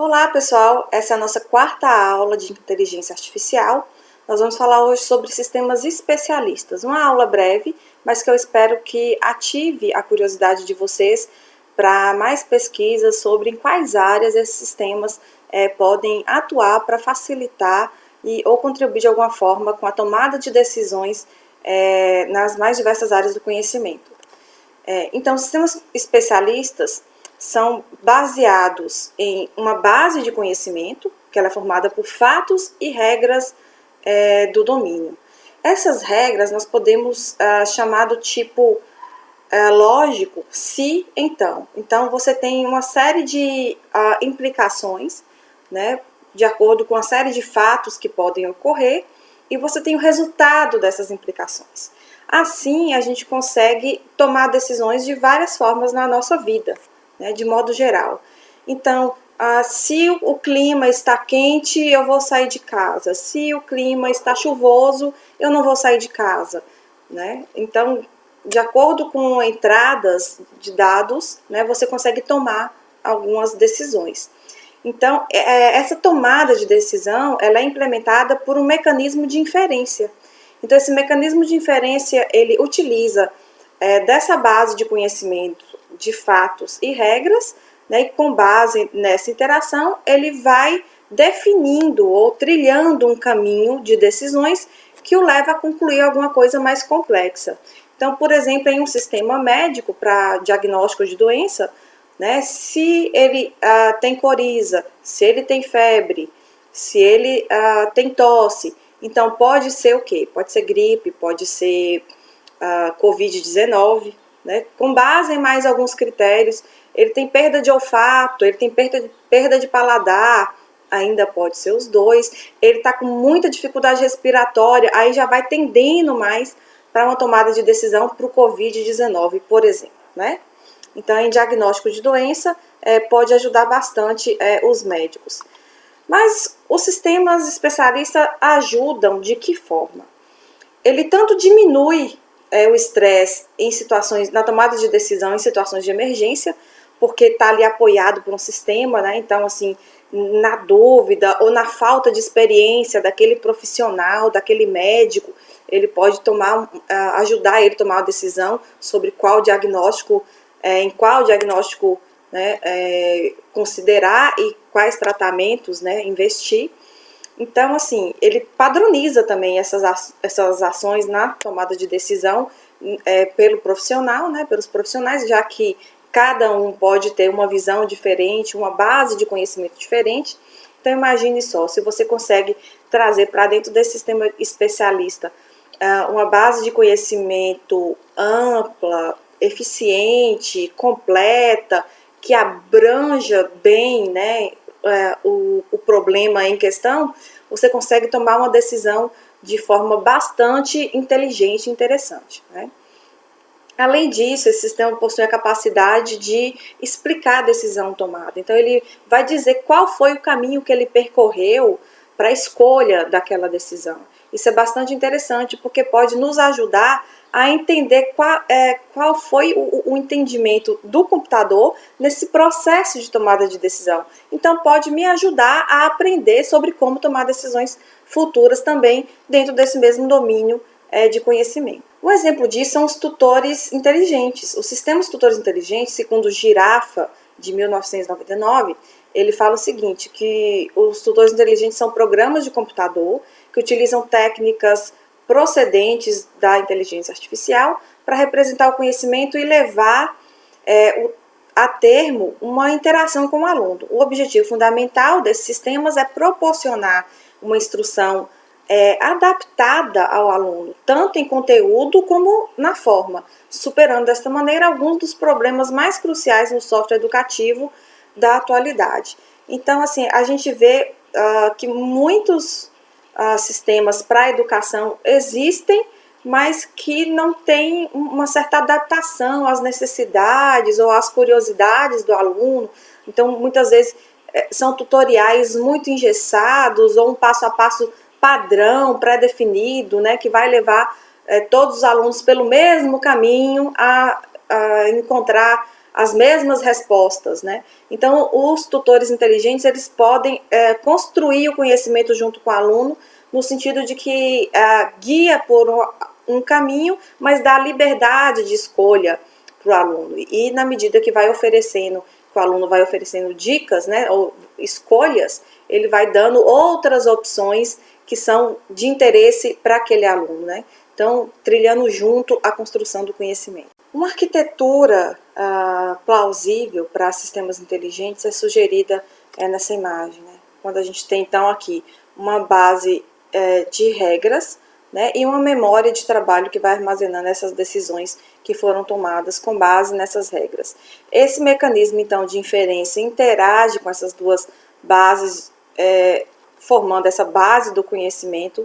Olá pessoal, essa é a nossa quarta aula de inteligência artificial. Nós vamos falar hoje sobre sistemas especialistas. Uma aula breve, mas que eu espero que ative a curiosidade de vocês para mais pesquisas sobre em quais áreas esses sistemas podem atuar para facilitar ou contribuir de alguma forma com a tomada de decisões nas mais diversas áreas do conhecimento. Então, sistemas especialistas são baseados em uma base de conhecimento, que ela é formada por fatos e regras do domínio. Essas regras nós podemos chamar do tipo lógico, se, então. Então, você tem uma série de implicações, né, de acordo com uma série de fatos que podem ocorrer, e você tem o resultado dessas implicações. Assim, a gente consegue tomar decisões de várias formas na nossa vida, né, de modo geral. Então, se o clima está quente, eu vou sair de casa. Se o clima está chuvoso, eu não vou sair de casa, né? Então, de acordo com entradas de dados, né, você consegue tomar algumas decisões. Então, essa tomada de decisão, ela é implementada por um mecanismo de inferência. Então, esse mecanismo de inferência, ele utiliza dessa base de conhecimento de fatos e regras, né, e com base nessa interação, ele vai definindo ou trilhando um caminho de decisões que o leva a concluir alguma coisa mais complexa. Então, por exemplo, em um sistema médico para diagnóstico de doença, né, se ele tem coriza, se ele tem febre, se ele tem tosse, então pode ser o quê? Pode ser gripe, pode ser Covid-19, né? Com base em mais alguns critérios, ele tem perda de olfato, ele tem perda de paladar, ainda pode ser os dois, ele está com muita dificuldade respiratória, aí já vai tendendo mais para uma tomada de decisão para o Covid-19, por exemplo, né? Então, em diagnóstico de doença, pode ajudar bastante os médicos. Mas os sistemas especialistas ajudam de que forma? Ele tanto diminui o estresse em situações, na tomada de decisão em situações de emergência, porque está ali apoiado por um sistema, né? Então, assim, na dúvida ou na falta de experiência daquele profissional, daquele médico, ele pode ajudar ele a tomar uma decisão sobre qual diagnóstico, em qual diagnóstico, né, considerar e quais tratamentos, né, investir. Então, assim, ele padroniza também essas ações na tomada de decisão pelo profissional, né, pelos profissionais, já que cada um pode ter uma visão diferente, uma base de conhecimento diferente. Então, imagine só, se você consegue trazer para dentro desse sistema especialista uma base de conhecimento ampla, eficiente, completa, que abranja bem, né, o problema em questão, você consegue tomar uma decisão de forma bastante inteligente e interessante, né? Além disso, esse sistema possui a capacidade de explicar a decisão tomada. Então, ele vai dizer qual foi o caminho que ele percorreu para a escolha daquela decisão. Isso é bastante interessante, porque pode nos ajudar a entender qual foi o entendimento do computador nesse processo de tomada de decisão. Então, pode me ajudar a aprender sobre como tomar decisões futuras também dentro desse mesmo domínio de conhecimento. Um exemplo disso são os tutores inteligentes. Os sistemas tutores inteligentes, segundo o Girafa, de 1999, ele fala o seguinte, que os tutores inteligentes são programas de computador que utilizam técnicas procedentes da inteligência artificial para representar o conhecimento e levar a termo uma interação com o aluno. O objetivo fundamental desses sistemas é proporcionar uma instrução adaptada ao aluno, tanto em conteúdo como na forma, superando desta maneira alguns dos problemas mais cruciais no software educativo da atualidade. Então, assim, a gente vê que muitos sistemas para a educação existem, mas que não tem uma certa adaptação às necessidades ou às curiosidades do aluno. Então, muitas vezes, são tutoriais muito engessados ou um passo a passo padrão, pré-definido, né, que vai levar todos os alunos pelo mesmo caminho a encontrar as mesmas respostas, né? Então, os tutores inteligentes, eles podem construir o conhecimento junto com o aluno, no sentido de que guia por um caminho, mas dá liberdade de escolha para o aluno. E na medida que vai oferecendo, que o aluno vai oferecendo dicas, né, ou escolhas, ele vai dando outras opções que são de interesse para aquele aluno, né? Então, trilhando junto a construção do conhecimento. Uma arquitetura plausível para sistemas inteligentes é sugerida nessa imagem, né? Quando a gente tem, então, aqui uma base de regras, né, e uma memória de trabalho que vai armazenando essas decisões que foram tomadas com base nessas regras. Esse mecanismo, então, de inferência interage com essas duas bases, formando essa base do conhecimento,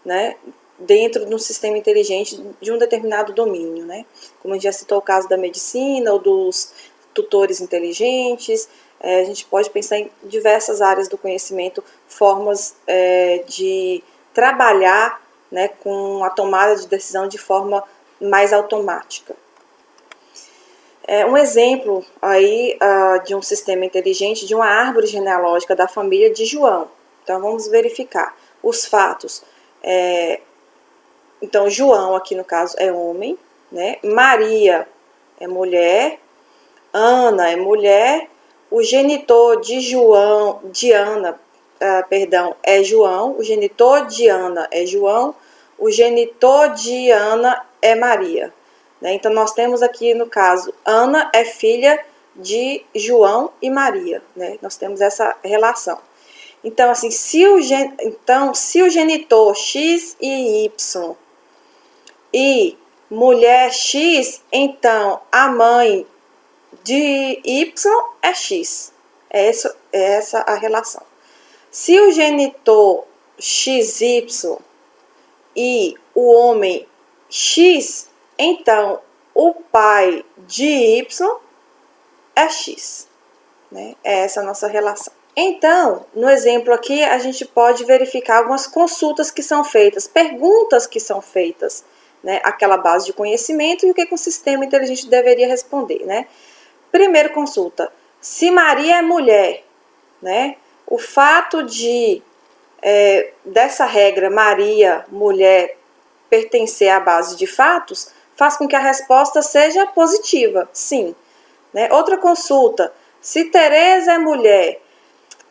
né, dentro de um sistema inteligente de um determinado domínio, né? Como a gente já citou o caso da medicina ou dos tutores inteligentes, a gente pode pensar em diversas áreas do conhecimento, formas de trabalhar, né, com a tomada de decisão de forma mais automática. Um exemplo aí de um sistema inteligente, de uma árvore genealógica da família de João. Então, vamos verificar os fatos. Então, João, aqui no caso, é homem, né? Maria é mulher, Ana é mulher, o genitor de Ana, é João, o genitor de Ana é João, o genitor de Ana é Maria. Né? Então, nós temos aqui, no caso, Ana é filha de João e Maria. Né? Nós temos essa relação. Então, assim, se o genitor X e Y e mulher X, então a mãe de Y é X. É essa a relação. Se o genitor XY e o homem X, então o pai de Y é X. Né? É essa a nossa relação. Então, no exemplo aqui, a gente pode verificar algumas consultas que são feitas, perguntas que são feitas, né? Aquela base de conhecimento e o que o sistema inteligente deveria responder, né? Primeira consulta, se Maria é mulher, né? O fato de dessa regra Maria, mulher, pertencer à base de fatos, faz com que a resposta seja positiva, sim. Né? Outra consulta, se Tereza é mulher,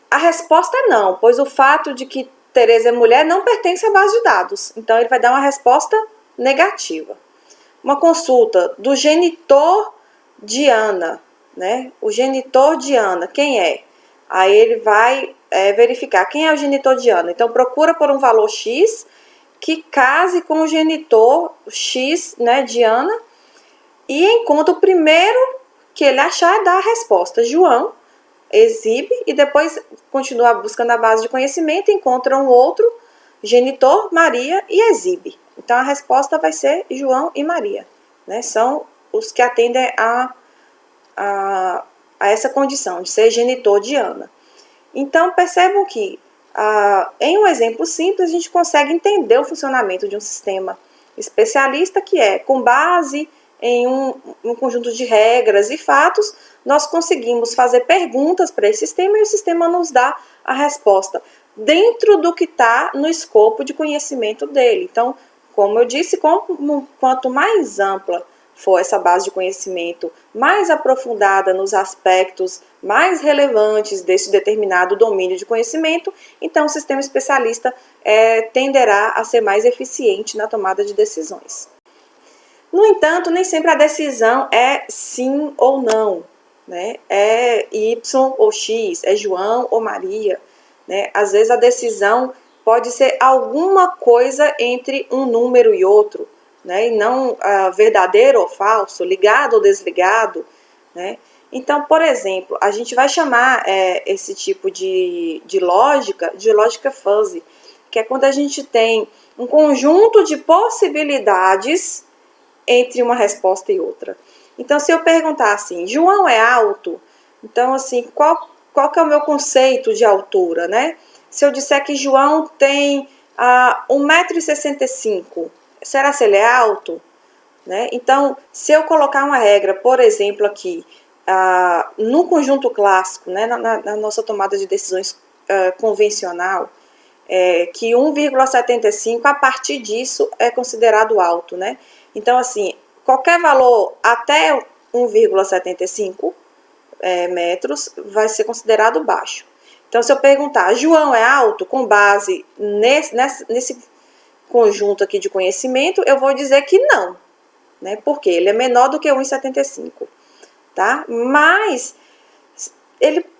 a resposta é não, pois o fato de que Tereza é mulher não pertence à base de dados. Então, ele vai dar uma resposta negativa. Uma consulta do genitor de Ana, né? O genitor de Ana, quem é? Aí ele vai verificar quem é o genitor de Ana. Então, procura por um valor X que case com o genitor X, né, de Ana, e encontra o primeiro que ele achar, dá a resposta. João, exibe, e depois continua buscando a base de conhecimento, encontra um outro genitor, Maria, e exibe. Então, a resposta vai ser João e Maria. Né? São os que atendem a essa condição de ser genitor de Ana. Então, percebam que, em um exemplo simples, a gente consegue entender o funcionamento de um sistema especialista, que é, com base em um conjunto de regras e fatos, nós conseguimos fazer perguntas para esse sistema e o sistema nos dá a resposta dentro do que está no escopo de conhecimento dele. Então, como eu disse, quanto mais ampla for essa base de conhecimento, mais aprofundada nos aspectos mais relevantes desse determinado domínio de conhecimento, então o sistema especialista tenderá a ser mais eficiente na tomada de decisões. No entanto, nem sempre a decisão é sim ou não, né? É Y ou X, é João ou Maria, né? Às vezes a decisão pode ser alguma coisa entre um número e outro, né? E não verdadeiro ou falso, ligado ou desligado, né? Então, por exemplo, a gente vai chamar esse tipo de lógica fuzzy, que é quando a gente tem um conjunto de possibilidades entre uma resposta e outra. Então, se eu perguntar assim, João é alto? Então, assim, qual que é o meu conceito de altura, né? Se eu disser que João tem 1,65 m, será se ele é alto? Né? Então, se eu colocar uma regra, por exemplo, aqui, no conjunto clássico, né, na nossa tomada de decisões convencional, que 1,75, a partir disso, é considerado alto, né? Então, assim, qualquer valor até 1,75 metros vai ser considerado baixo. Então, se eu perguntar, João é alto? Com base nesse conjunto aqui de conhecimento, eu vou dizer que não, né? Porque ele é menor do que 1,75, tá? Mas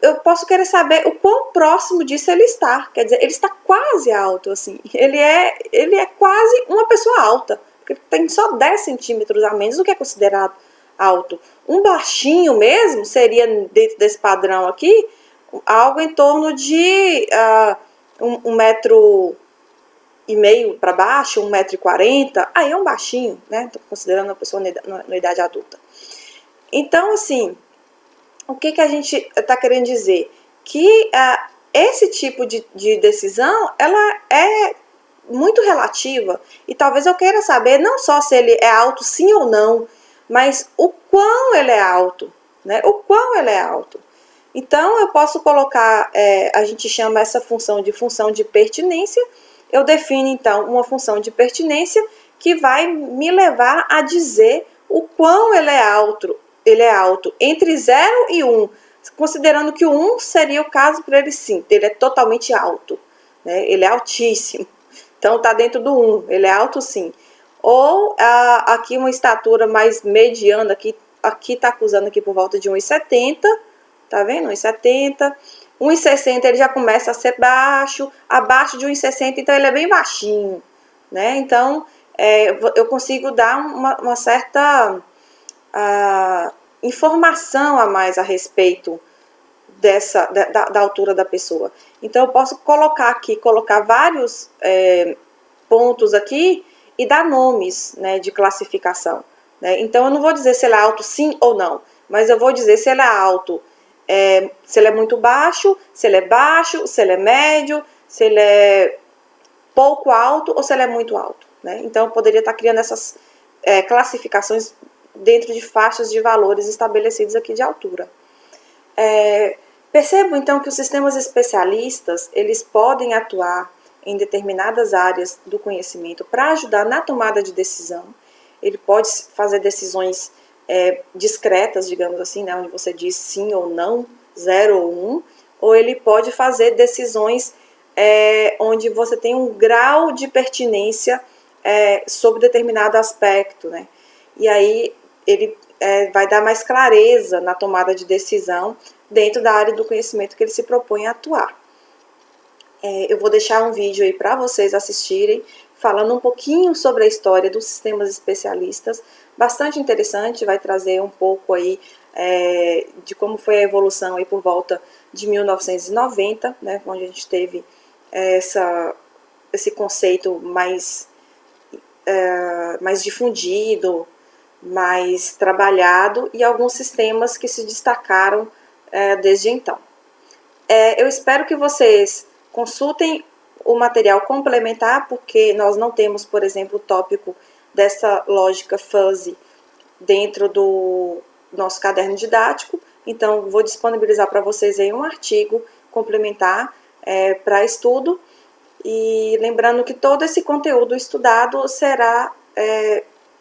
eu posso querer saber o quão próximo disso ele está. Quer dizer, ele está quase alto, assim. Ele é quase uma pessoa alta, porque tem só 10 centímetros a menos do que é considerado alto. Um baixinho mesmo seria, dentro desse padrão aqui, algo em torno de 1,5 m para baixo, 1,40 m. Aí é um baixinho, né? Estou considerando uma pessoa na idade adulta. Então, assim, o que a gente está querendo dizer? Que esse tipo de decisão, ela é muito relativa, e talvez eu queira saber não só se ele é alto sim ou não, mas o quão ele é alto, né? O quão ele é alto. Então, eu posso colocar, a gente chama essa função de pertinência. Eu defino, então, uma função de pertinência que vai me levar a dizer o quão ele é alto. Ele é alto entre 0 e 1, considerando que o 1 seria o caso para ele sim, ele é totalmente alto, né? Ele é altíssimo. Então, está dentro do 1, ele é alto sim. Ou aqui uma estatura mais mediana, aqui está acusando aqui por volta de 1,70, tá vendo? 1,70. 1,60 ele já começa a ser baixo, abaixo de 1,60, então ele é bem baixinho, né? Então, eu consigo dar uma certa informação a mais a respeito da altura da pessoa. Então, eu posso colocar vários pontos aqui e dar nomes, né, de classificação, né? Então, eu não vou dizer se ele é alto sim ou não, mas eu vou dizer se ele é alto, se ele é muito baixo, se ele é médio, se ele é pouco alto ou se ele é muito alto, né? Então, eu poderia estar criando essas classificações dentro de faixas de valores estabelecidos aqui de altura. Percebo, então, que os sistemas especialistas, eles podem atuar em determinadas áreas do conhecimento para ajudar na tomada de decisão. Ele pode fazer decisões discretas, digamos assim, né, onde você diz sim ou não, 0 ou 1, ou ele pode fazer decisões onde você tem um grau de pertinência sobre determinado aspecto, né? E aí ele vai dar mais clareza na tomada de decisão dentro da área do conhecimento que ele se propõe a atuar. Eu vou deixar um vídeo aí para vocês assistirem, falando um pouquinho sobre a história dos sistemas especialistas, bastante interessante, vai trazer um pouco aí de como foi a evolução aí por volta de 1990, né, onde a gente teve esse conceito mais difundido, mais trabalhado, e alguns sistemas que se destacaram desde então. Eu espero que vocês consultem o material complementar, porque nós não temos, por exemplo, o tópico dessa lógica fuzzy dentro do nosso caderno didático, então vou disponibilizar para vocês aí um artigo complementar para estudo, e lembrando que todo esse conteúdo estudado será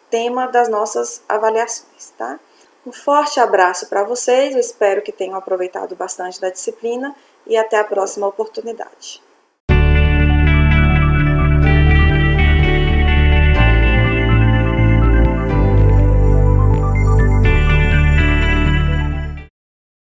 tema das nossas avaliações, tá? Um forte abraço para vocês, eu espero que tenham aproveitado bastante da disciplina e até a próxima oportunidade.